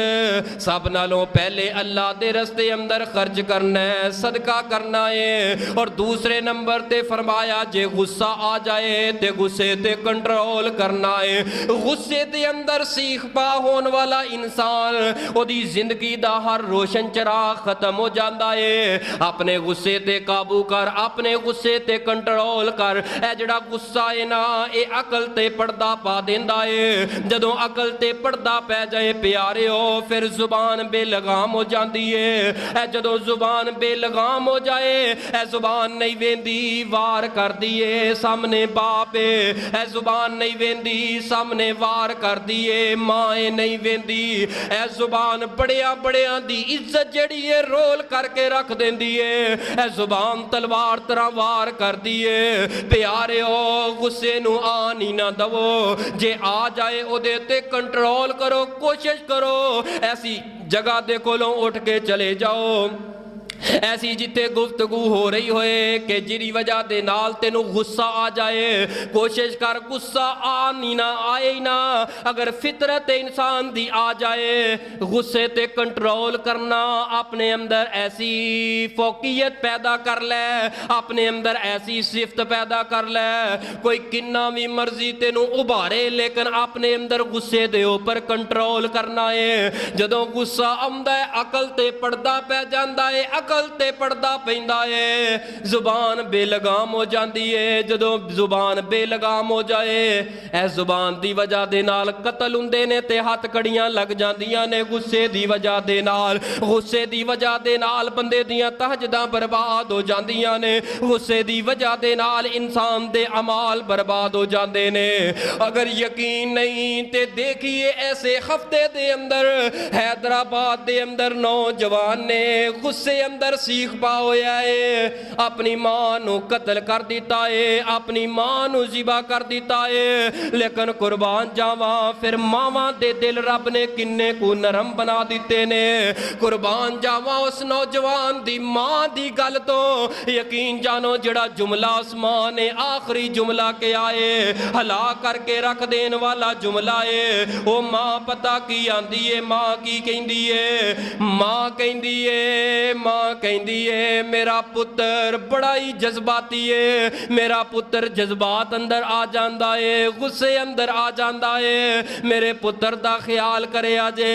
ਸਭ ਨਾਲੋਂ ਪਹਿਲੇ ਅੱਲਾਹ ਦੇ ਰਸਤੇ ਅੰਦਰ ਖਰਚ ਕਰਨਾ ਹੈ, ਸਦਕਾ ਕਰਨਾ ਹੈ। ਔਰ ਦੂਸਰੇ ਨੰਬਰ ਤੇ ਫਰਮਾਇਆ ਜੇ ਗੁੱਸਾ ਆ ਜਾਏ ਤੇ ਗੁੱਸੇ ਤੇ ਕੰਟਰੋਲ ਕਰਨਾ ਹੈ। ਗੁੱਸੇ ਦੇ ਅੰਦਰ ਸੀਖ ਪਾ ਹੋਣ ਵਾਲਾ ਇਨਸਾਨ ਉਹਦੀ ਜ਼ਿੰਦਗੀ ਦਾ ਹਰ ਰੋਸ਼ਨ ਚਰਾਗ ਖਤਮ ਹੋ ਜਾਂਦਾ ਹੈ। ਆਪਣੇ ਗੁੱਸੇ ਤੇ ਕਾਬੂ ਕਰ, ਆਪਣੇ ਗੁੱਸੇ ਤੇ ਕੰਟਰੋਲ ਕਰ। ਇਹ ਜਿਹੜਾ ਗੁੱਸਾ ਹੈ ਨਾ ਇਹ ਅਕਲ ਤੇ ਪਰਦਾ ਪਾ ਦਿੰਦਾ ਹੈ। ਜਦੋਂ ਅਕਲ ਤੇ ਪਰਦਾ ਪੈ ਜਾਏ ਪਿਆਰਿਓ ਫਿਰ ਜ਼ੁਬਾਨ ਬੇਲਗਾਮ ਹੋ ਜਾਂਦੀ ਹੈ। ਇਹ ਜਦੋਂ ਜ਼ੁਬਾਨ ਬੇਲਗਾਮ ਹੋ ਜਾਏ ਇਹ ਜ਼ੁਬਾਨ ਨਹੀਂ ਵੇਂਦੀ ਵਾਰ ਕਰਦੀ ਏ ਸਾਹਮਣੇ ਬਾਪ ਏ, ਇਹ ਜ਼ੁਬਾਨ ਨਹੀਂ ਵੇਂਦੀ ਸਾਹਮਣੇ ਵਾਰ ਕਰਦੀ ਏ ਮਾਂ ਏ ਨਹੀਂ ਵੇਂਦੀ। ਇਹ ਜ਼ੁਬਾਨ ਬੜਿਆਂ ਬੜਿਆਂ ਦੀ ਇੱਜ਼ਤ ਜਿਹੜੀ ਏ ਰੋਲ ਕਰਕੇ ਰੱਖ ਦਿੰਦੀ ਏ। ਇਹ ਜ਼ੁਬਾਨ ਤਲਵਾਰ ਤਰ੍ਹਾਂ ਵਾਰ ਕਰਦੀ ਏ। ਪਿਆਰਿਓ ਗੁੱਸੇ ਨੂੰ ਆਣ ਹੀ ਨਾ ਦਵੋ, ਜੇ ਆ ਜਾਏ ਉਹਦੇ ਤੇ ਕੰਟਰੋਲ ਕਰੋ, ਕੋਸ਼ਿਸ਼ ਕਰੋ ਐਸੀ ਜਗ੍ਹਾ ਦੇ ਕੋਲੋਂ ਉੱਠ ਕੇ ਚਲੇ ਜਾਓ ऐसी जिथे गुफ्तगू हो रही होए कि जिरी वजह दे नाल तेनू गुस्सा आ जाए, कोशिश कर गुस्सा आ नहीं ना आए ही ना। अगर फितरत इंसान दी आ जाए गुस्से ते कंट्रोल करना, अपने अंदर ऐसी फोकियत पैदा कर ले, अपने अंदर ऐसी सिफत पैदा कर ले। कोई किन्ना भी मर्जी तेनू उभारे लेकिन अपने अंदर गुस्से दे ऊपर कंट्रोल करना है। जदों गुस्सा आंदा है अकल ते पड़दा पै जांदा है, अकल ते पड़दा पैंदा है, जुबान बेलगाम हो जाती है। जदों जुबान बेलगाम हो जाए इस जुबान दी वजह दे नाल कतल हुंदे ने ते हथ कड़ियां लग जांदियां ने। गुस्से दी वजह दे नाल, गुस्से दी वजह दे नाल बंदे दियां तहजदां बर्बाद हो जांदियां ने। गुस्से दी वजह दे नाल इंसान दे अमाल बर्बाद हो जांदे ने। अगर यकीन नहीं ते देखिए ऐसे हफ्ते दे अंदर हैदराबाद दे अंदर नौजवान ने गुस्से अंदर सीख पा होया है, अपनी मां नू कतल कर दिता है, अपनी मां नू ज़िबा कर दिता है। लेकिन कुर्बान जावा फिर मावां दे दिल रब ने किन्ने को नरम बना दिते ने। कुर्बान जावा उस नौजवान दी मां दी गल तो। यकीन जानो जड़ा जुमला उस्मान ने आखिरी जुमला के आए हला करके रख देन वाला जुमला है। ओ मां पता की आंदी है, मां की कहंदी है, मां कहंदी है, मां कहंदी है मेरा पुत्र बड़ा ही जज्बाती है, मेरा पुत्र जज्बात अंदर आ जांदा है, गुस्से अंदर आ जांदा है। मेरे पुत्र दा ख्याल करे अजे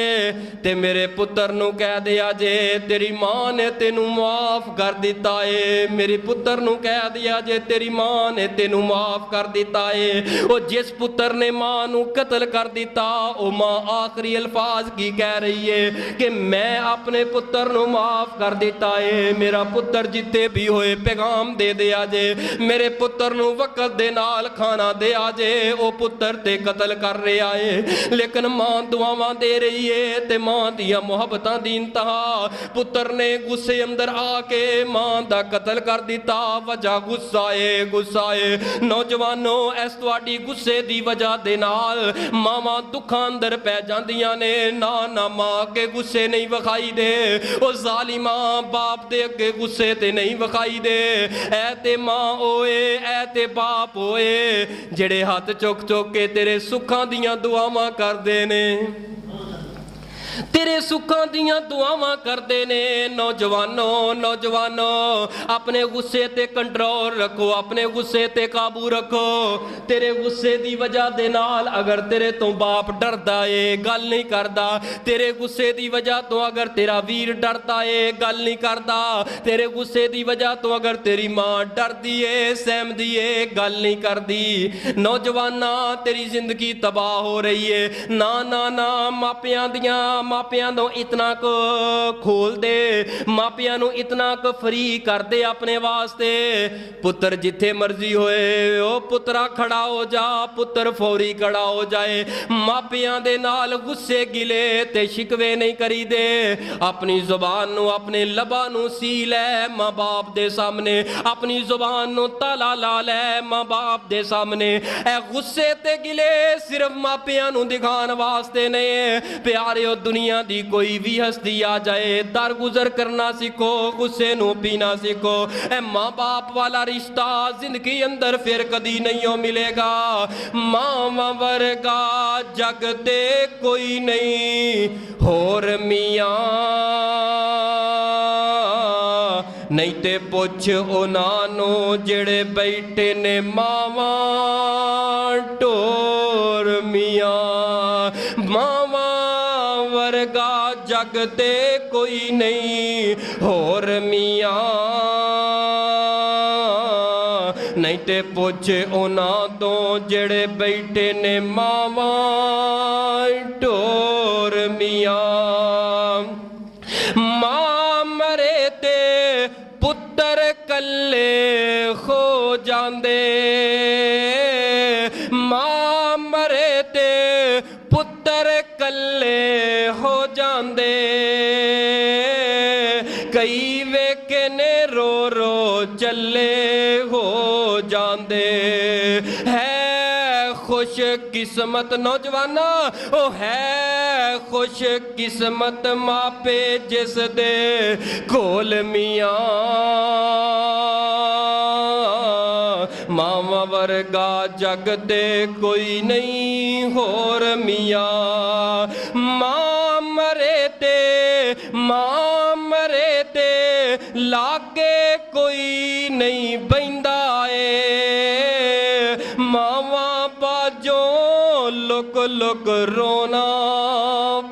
ते मेरे पुत्र नू कह दे अजे तेरी मां ने तेनू माफ कर दिता है। मेरे पुत्र नू कह दिया जे तेरी मां ने तेनू माफ कर दिता है। वो जिस पुत्र ने मां नू कत्ल कर दिता वो मां आखिरी अल्फाज की कह रही है कि मैं अपने पुत्र नू माफ कर दिता ਦਿੱਤਾ ਏ ਮੇਰਾ ਪੁੱਤਰ ਜਿੱਥੇ ਵੀ ਹੋਏ ਪੈਗਾਮ ਦੇ ਦਿਆ ਜੇ ਮੇਰੇ ਪੁੱਤਰ ਨੂੰ ਵਕਤ ਦੇ ਨਾਲ ਖਾਣਾ ਦਿਆ ਜੇ ਉਹ ਪੁੱਤਰ ਤੇ ਕਤਲ ਕਰ ਰਿਹਾ ਏ ਲੇਕਿਨ ਮਾਂ ਦੁਆਵਾਂ ਦੇ ਰਹੀ ਏ ਤੇ ਮਾਂ ਦੀਆਂ ਮੁਹੱਬਤਾਂ ਦੀ ਇੰਤਹਾ ਪੁੱਤਰ ਨੇ ਗੁੱਸੇ ਅੰਦਰ ਆ ਕੇ ਮਾਂ ਦਾ ਕਤਲ ਕਰ ਦਿੱਤਾ ਵਜ੍ਹਾ ਗੁੱਸਾ ਏ ਨੌਜਵਾਨੋ ਇਸ ਤੁਹਾਡੀ ਗੁੱਸੇ ਦੀ ਵਜ੍ਹਾ ਦੇ ਨਾਲ ਮਾਵਾਂ ਦੁੱਖਾਂ ਅੰਦਰ ਪੈ ਜਾਂਦੀਆਂ ਨੇ ਨਾ ਮਾਂ ਕੇ ਗੁੱਸੇ ਨਹੀਂ ਵਿਖਾਈ ਦੇ ਉਹ ਜ਼ਾਲਿਮਾ ਬਾਪ ਦੇ ਅੱਗੇ ਗੁੱਸੇ ਤੇ ਨਹੀਂ ਵਿਖਾਈ ਦੇ ਐ ਤੇ ਮਾਂ ਓਏ ਐ ਤੇ ਬਾਪ ਓਏ ਜਿਹੜੇ ਹੱਥ ਚੁੱਕ ਕੇ ਤੇਰੇ ਸੁੱਖਾਂ ਦੀਆਂ ਦੁਆਵਾਂ ਕਰਦੇ ਨੇ तेरे सुखों दियां दुआवां करते ने नौजवानों अपने गुस्से ते कंट्रोल रखो अपने गुस्से ते काबू रखो तेरे गुस्से दी वजह दे नाल अगर तेरे तो बाप डरदा है गल नहीं करदा तेरे गुस्से दी वजह तो अगर तेरा वीर डरदा है गल नहीं करदा तेरे गुस्से दी वजह तो अगर तेरी मां डरदी है सहमदी है गल नहीं करदी नौजवाना तेरी जिंदगी तबाह हो रही है ना मापियां नो इतना को खोल दे मापियां नो इतना को फ्री कर दे अपने वास्ते पुत्र जिथे मर्जी होए ओ पुत्रा खड़ा हो जा पुत्र फौरी खड़ा हो जाए मापियां दे नाल गुस्से गिले ते शिकवे नहीं करी दे अपनी जुबान नु अपने लबा नु सी लै मां बाप दे सामने अपनी जुबान नु ताला ला लै मां बाप दे सामने ए गुस्से ते गिले सिर्फ मापियां नु दिखाने वास्ते नहीं प्यारे दुनिया दी कोई भी हस्ती आ जाए दर गुजर करना सीखो गुस्से नू पीना सीखो ए मां बाप वाला रिश्ता जिंदगी अंदर फिर कदी नहीं हो मिलेगा मां वर्गा जग ते कोई नहीं होर मियां नहीं ते पुछ उन्हां जेड़े बैठे ने मावां ढोर मियां मावां वर्गा जग ते कोई नहीं होर मियां नहीं ते पुछ उन्हां तो जेड़े बैठे ने मावां ढोर मियां मां मरे ते पुत्र कल्ले खो जांदे मां मरे ते पुत्र कल्ले हो जांदे कई वेखे ने रो रो चले हो जांदे है खुश किस्मत नौजवाना ओ है खुश किस्मत मापे जिस दे कोल मियां मावा वर्गा जग ते कोई नहीं होर मियां मां मरे ते लागे कोई नहीं बहिंदा ए मावा बाजों लुक लुक रोना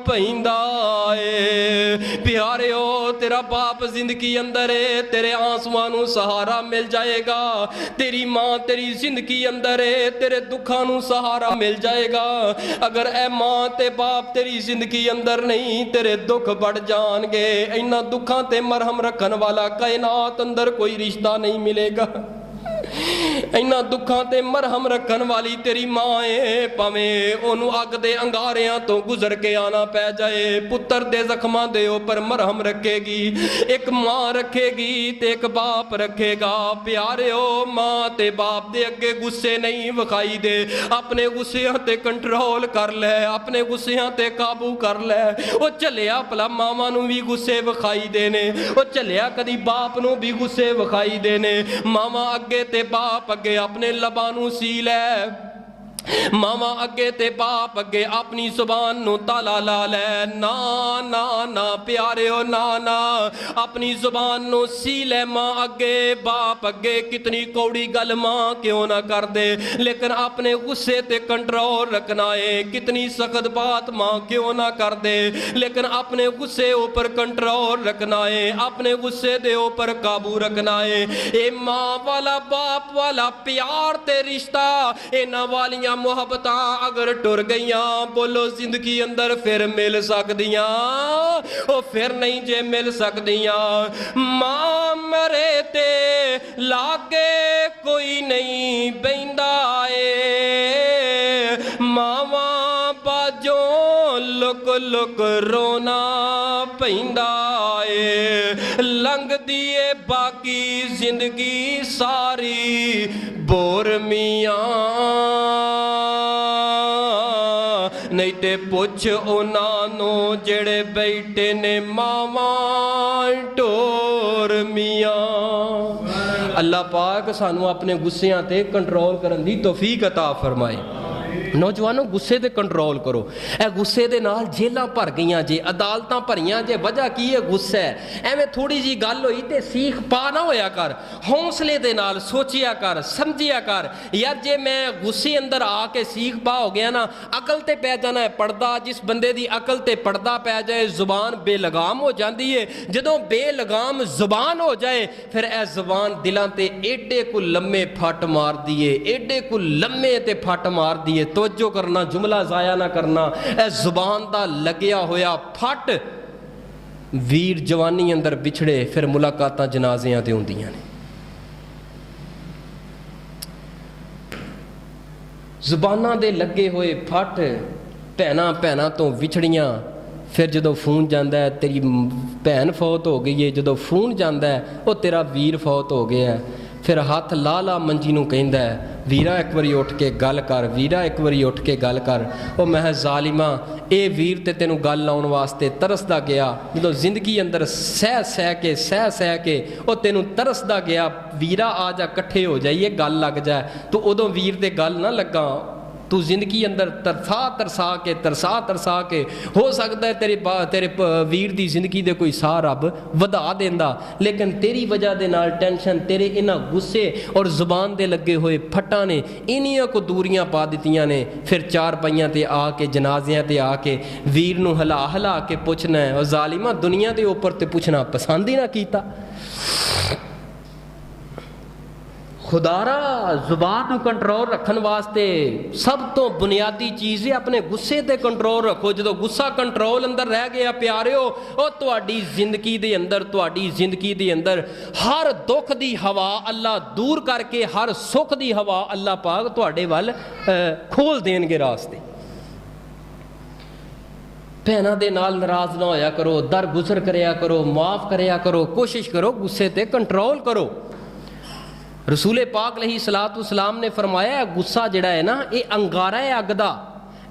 पैंदा ए प्यारे हो तेरा बाप जिंदगी अंदर है तेरे आंसुआं नू सहारा मिल जाएगा तेरी मां तेरी जिंदगी अंदर है तेरे दुखा नू सहारा मिल जाएगा अगर ए मां ते बाप तेरी जिंदगी अंदर नहीं तेरे दुख बढ़ जाएंगे इन्हां दुखा ते मरहम रखन वाला कायनात अंदर कोई रिश्ता नहीं मिलेगा इन्हां दुखा ते मरहम रखन वाली तेरी मां है भावें ओनू अग दे अंगारियां तो गुजर के आना पै जाए पुत्र दे जख्मां दे उपर मरहम रखेगी एक मां रखेगी ते एक बाप रखेगा प्यारे हो मां ते बाप दे अगे गुस्से नहीं विखाई दे अपने गुस्सियां ते कंट्रोल कर ले अपने गुस्सियां ते काबू कर ले ओ झलिया भला मावां नू भी गुस्से विखाई देने ओ झलिया कदी बाप नू भी गुस्से विखाई देने मावां अगे ते बाप अगे अपने लबां नू सी लै मावा अगे ते बाप अगे अपनी जुबान नू ताला ला ले ना ना ना प्यारे हो ना अपनी जुबान नू सी ले मां अगे बाप अगे कितनी कौड़ी गल मां क्यों ना कर दे लेकिन अपने गुस्से ते कंट्रोल रखना है कितनी सख्त बात मां क्यों ना कर दे लेकिन अपने गुस्से ऊपर कंट्रोल रखना है अपने गुस्से दे ऊपर काबू रखना है ए मां वाला बाप वाला प्यार ते रिश्ता इन्हां वालियां दियां मुहब्बतां अगर टुर गईयां, बोलो जिंदगी अंदर फिर मिल सकदियां? ओ फिर नहीं जे मिल सकदियां। मां मरे ते लागे कोई नहीं बैंदा ए, मावा बाजों लुक लुक रोना पैंदा ए। लंघदी ए बाकी जिंदगी सारी बोर मियां, नहीं ते पुछ उन्होंने जेड़े बैठे ने मावा ढोर मियां। अल्लाह पाक सानू अपने गुस्सियां ते कंट्रोल करन दी तौफीक अता फरमाए। नौजवानों गुस्से ते कंट्रोल करो। ए गुस्से दे नाल जेलां भर गईयां जे, अदालतां भरियां जे। वजह की है? गुस्सा है। एवें थोड़ी जी गल होई ते सीख पा ना होया कर, हौसले दे नाल सोचिया कर, समझिया कर। यार जे मैं गुस्से अंदर आके सीख पा हो गया ना, अकल ते पै जाना है पड़दा। जिस बंदे दी अकल ते पड़दा पै जाए, जुबान बेलगाम हो जाती है। जदों बेलगाम जुबान हो जाए, फिर ए जुबान दिलां ते एडे को लम्मे फट मार दिए, एडे को लम्मे ते फट मार दिए। तवज्जो करना, जुमला जाया ना करना। ए जुबान दा लग्या होया फट वीर जवानी अंदर बिछड़े, फिर मुलाकातां जनाजियां ते हुंदियां ने। जुबानां दे लगे होए फट, भैनां भैनां तो विछड़ियां। फिर जदों फोन जाता है तेरी भैन फौत हो गई है, जदों फोन जाता है वो तेरा वीर फौत हो गया है। फिर हथ ला ला मंजी नूं कहंदा है, वीरा एक बारी उठ के गल कर, वीरा एक बारी उठ के गल कर। वो मैं जालिमा ये वीर ते तेनों गल लाउण वास्ते तरसदा गया। जदों जिंदगी अंदर सह सह के वो तेनों तरसदा गया, वीरा आ जा कट्ठे हो जाइए गल लग जाए, तो उदों वीर दे गल ना लगा। तू जिंदगी अंदर तरसा के हो सकता है तेरे वीर की जिंदगी दे कोई साह रब वधा देंदा, लेकिन तेरी वजह दे नाल टेंशन, तेरे इन्हां गुस्से और जुबान दे लगे हुए फट्टां ने इन्नियां को दूरियां पा दित्तियां ने। फिर चार पाइयां ते आके, जनाजियां ते आके वीर नूं हिला हिला के पुछना है, और जालिमा दुनिया दे उपर ते पुछना पसंद ही ना कीता। खुदारा जुबान कंट्रोल रखने वास्ते सब तो बुनियादी चीज़ है अपने गुस्से ते कंट्रोल रखो। जो गुस्सा कंट्रोल अंदर रह गया प्यारिओ, और तुहाडी जिंदगी दे अंदर, तुहाडी जिंदगी दे अंदर हर दुख दी हवा अल्लाह दूर करके हर सुख दी हवा अल्लाह पाक तुहाडे वल खोल देणगे रास्ते। भैनां दे नाल नाराज ना होया करो, दर गुजर करया करो, माफ़ करया करो, कोशिश करो गुस्से ते कंट्रोल करो। रसूले पाक अलैहिस्सलातु वस्सलाम ने फरमाया गुस्सा जिहड़ा है ना, ये अंगारा है अग दा।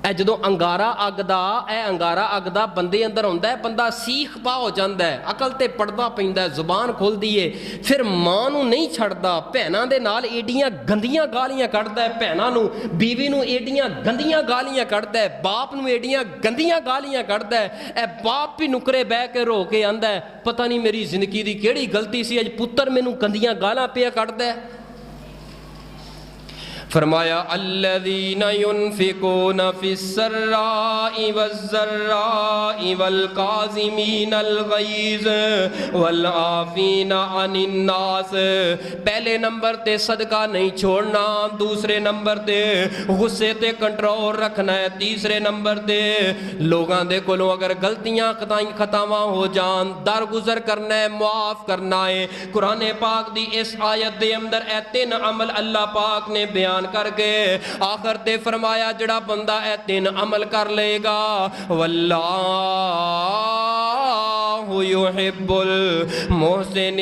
ए जदों अंगारा अग दा, ए अंगारा अग दा बंदे अंदर आउंदा है, बंदा सीख पा हो जांदा है, अकल ते पड़दा पैंदा है, जुबान खुलदी है। फिर मां नूं नहीं छड्डदा, भैनां दे नाल एडियां गंदियां गालियां कढदा है, भैनां नूं, बीवी नूं एडियां गंदियां गालियां कढदा है, बाप नूं एडियां गंदियां गालियां कढदा है। ए बाप भी नुकरे बह के रो के आंदा है, पता नहीं मेरी जिंदगी दी किहड़ी गलती सी, अज पुत्तर मैनूं गंदियां गालां पिया कढदा है। फरमाया अल्लज़ीना युनफ़िक़ूना फ़िस्सर्राइ वज़्ज़र्राइ वल्काज़िमीनल ग़ैज़ वल्आफ़ीना अनिन्नास। पहले नंबर ते सदका नहीं छोड़ना, दूसरे नंबर ते गुस्से ते कंट्रोल रखना है, तीसरे नंबर ते लोगों दे कोलों अगर गलतियां खतावां हो जान दर गुजर करना है, मुआफ़ करना है। कुरान पाक दी इस आयत दे अंदर ए तीन अमल अल्लाह पाक ने बयान करके आखिर ते फरमाया जड़ा बंदा ए तीन अमल कर लेगा, वल्लाहु युहिब्बुल मुहसिनीन।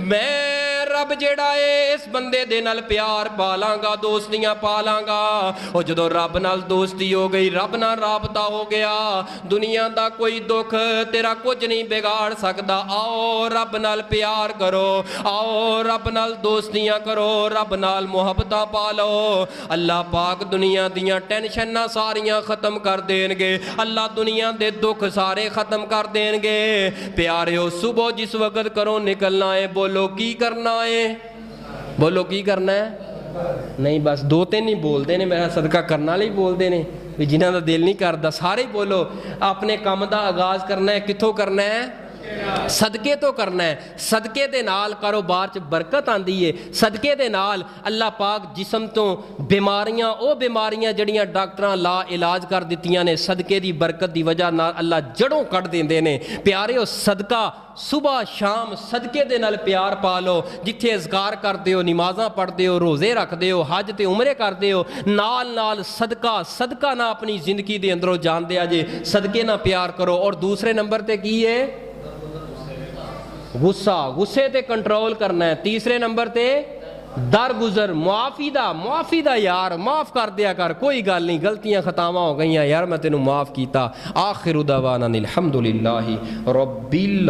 मैं रब जेड़ा है इस बंदे दे नाल प्यार पालांगा, दोस्तियां पालांगा। और जदों रब नाल दोस्ती हो गई, रब नाल राबता हो गया, दुनिया दा कोई दुख तेरा कुछ नहीं बिगाड़ सकता। आओ रब नाल प्यार करो, आओ रब नाल दोस्तियां करो, रब नाल मुहब्बतां पालो। अल्लाह पाक दुनिया दियां टेंशनां सारियां खत्म कर देणगे, अल्लाह दुनिया दे दुख सारे खत्म कर देणगे। प्यारिओ सुबह जिस वक्त करो निकलना है, बोलो की करना है, बोलो की करना है। नहीं बस दो तीन ही बोलते ने, मेरा सदका करने वाले ही बोलते ने, भी जिन्हों का दिल नहीं करता सारे ही बोलो। अपने काम का आगाज़ करना है, कित्थों करना है? ਸਦਕੇ ਤੋਂ ਕਰਨਾ ਹੈ। ਸਦਕੇ ਦੇ ਨਾਲ ਕਾਰੋਬਾਰ 'ਚ ਬਰਕਤ ਆਂਦੀ ਏ। ਸਦਕੇ ਦੇ ਨਾਲ ਅੱਲਾਹ ਪਾਕ ਜਿਸਮ ਤੋਂ ਬਿਮਾਰੀਆਂ, ਉਹ ਬਿਮਾਰੀਆਂ ਜਿਹੜੀਆਂ ਡਾਕਟਰਾਂ ਲਾ ਇਲਾਜ ਕਰ ਦਿੱਤੀਆਂ ਨੇ, ਸਦਕੇ ਦੀ ਬਰਕਤ ਦੀ ਵਜ੍ਹਾ ਨਾਲ ਅੱਲਾਹ ਜੜੋਂ ਕੱਢ ਦਿੰਦੇ ਨੇ। ਪਿਆਰਿਓ, ਸਦਕਾ ਸੁਬਹ ਸ਼ਾਮ ਸਦਕੇ ਦੇ ਨਾਲ ਪਿਆਰ ਪਾ ਲਓ। ਜਿੱਥੇ ਅਜ਼ਕਾਰ ਕਰਦੇ ਹੋ, ਨਮਾਜ਼ਾਂ ਪੜ੍ਹਦੇ ਹੋ, ਰੋਜ਼ੇ ਰੱਖਦੇ ਹੋ, ਹਜ ਤੇ ਉਮਰੇ ਕਰਦੇ ਹੋ, ਨਾਲ ਨਾਲ ਸਦਕਾ ਨਾ ਆਪਣੀ ਜ਼ਿੰਦਗੀ ਦੇ ਅੰਦਰੋਂ ਜਾਣ ਦਿਆ ਜੇ। ਸਦਕੇ ਨਾਲ ਪਿਆਰ ਕਰੋ। ਔਰ ਦੂਸਰੇ ਨੰਬਰ ਤੇ ਕੀ ਹੈ? ਗੁੱਸੇ ਤੇ ਕੰਟਰੋਲ ਕਰਨਾ ਹੈ। ਤੀਸਰੇ ਨੰਬਰ ਤੇ ਦਰਗੁਜ਼ਰ, ਮੁਆਫੀ ਦਾ ਯਾਰ ਮਾਫ ਕਰ ਦਿਆ ਕਰ, ਕੋਈ ਗੱਲ ਨਹੀਂ, ਗਲਤੀਆਂ ਖਤਾਵਾਂ ਹੋ ਗਈਆਂ ਯਾਰ, ਮੈਂ ਤੈਨੂੰ ਮਾਫ ਕੀਤਾ। ਆਖਿਰ ਦਵਾਨਾ ਅਲਹਮਦੁਲਿल्लाहि रब्बिल